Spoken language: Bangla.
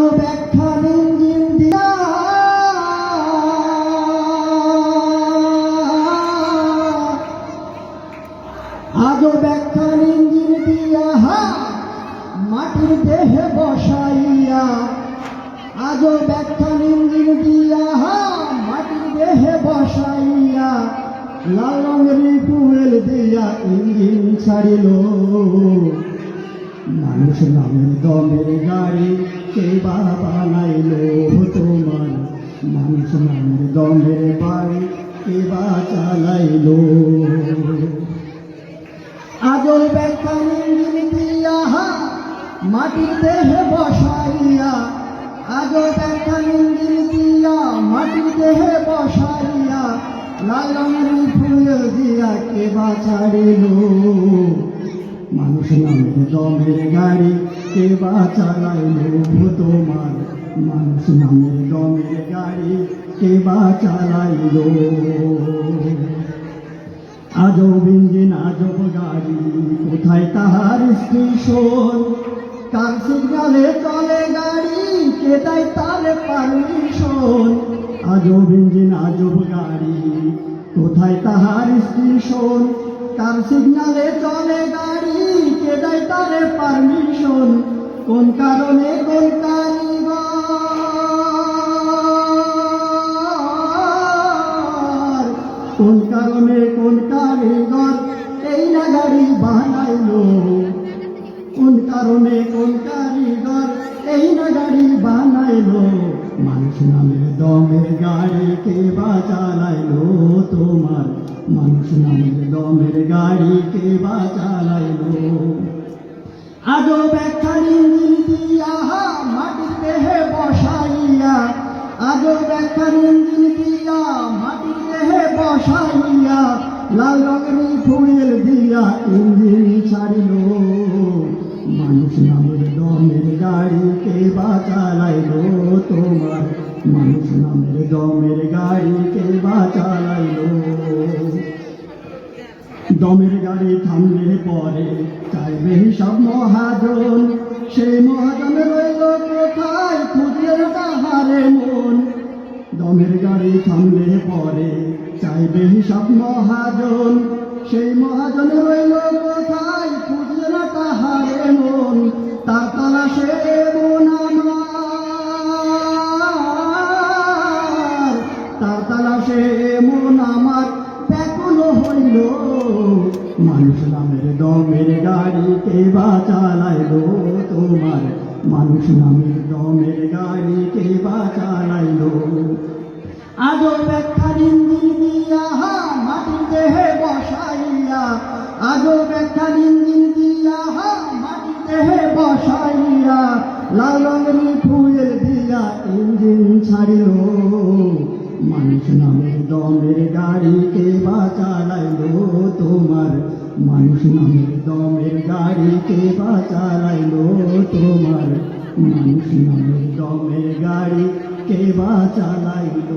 আজও ব্যাখ্যান ইঞ্জিন দিয়া আজও ব্যাখ্যান ইঞ্জিন দিয়া মাটির দেহে বসাইয়া আজও ব্যাখ্যান ইঞ্জিন দিয়া মাটির দেহে বসাইয়া লাল রঙের ফুয়েল দিয়া ইঞ্জিন ছাড়িল। মানুষ নামের দমের গাড়ি কে বানাইল তোমার, মানুষ নামের দমের বাড়ি কে বা চালাইল। আজও ব্যাখ্যান ইঞ্জিন দিয়া মাটির দেহে বসাইয়া আজও ব্যাখ্যান ইঞ্জিন দিয়া মাটির দেহে বসাইয়া লাল রঙের ফুয়েল দিয়া কে বা ছাড়িল। মানুষ নামের দমের গাড়ি কে বা চালাইল তোমার, মানুষ নামের দমের গাড়ি কে বা চালাইল। আজব ইঞ্জিন আজব গাড়ি কোথায় তাহার স্টেশন, কার সিগনালে চলে গাড়ি কে দেয় তার পারমিশন। আজব ইঞ্জিন আজব গাড়ি কোথায় তাহার স্টেশন, কার সিগনালে চলে গাড়ি কে দেয় তার পারমিশন। কোন কারণে কোন কারিগর, কোন কারণে কোন কারিগর এই না গাড়ি বানাইল। কোন কারণে কোন কারিগর এই না গাড়ি বানাইল। মানুষ নামের দমের গাড়ি কে বা চালাইল তোমার, মানুষ নামের দমের গাড়ি কে বা চালাইল। আজও ব্যাখ্যান ইঞ্জিন দিয়া মাটির দেহে বসাইয়া আজও ব্যাখ্যান ইঞ্জিন দিয়া মাটির দেহে বসাইয়া লাল রঙের ফুয়েল দিয়া ইঞ্জিন ছাড়িল। মানুষ নামের দমের গাড়ি কে বা চালাইল তোমার, মানুষ নামের দমের গাড়ি কে বা চালাইল। দমের গাড়ি থামলে পরে চাইবে সব মহাজন, সেই মহাজন রইল কোথায় খুঁজে তাহারে মন। দমের গাড়ি থামলে পরে চাইবে সব মহাজন, সেই মহাজন রইল কোথায় খুঁজে না তাহারে মন। তার তালাশে মন আমার, তার তালাশে মন আমার ব্যাকুল হইল। মানুষ নামের দমের গাড়ি কে বা চালাইল তোমার, মানুষ নামের দমের গাড়ি কে বা চালাইল। আজও ব্যাখ্যান ইঞ্জিন দিয়া মাটির দেহে বসাইয়া আজও ব্যাখ্যান ইঞ্জিন দিয়া মাটির দেহে বসাইয়া লাল রঙের ফুয়েল দিয়া ইঞ্জিন ছাড়িল। মানুষ নামের দমের গাড়ি কে বা চালাইল তোমার, মানুষ নামের দমের গাড়ি কে বা চালাইল তোমার, মানুষ নামের দমের গাড়ি কে বা চালাইল।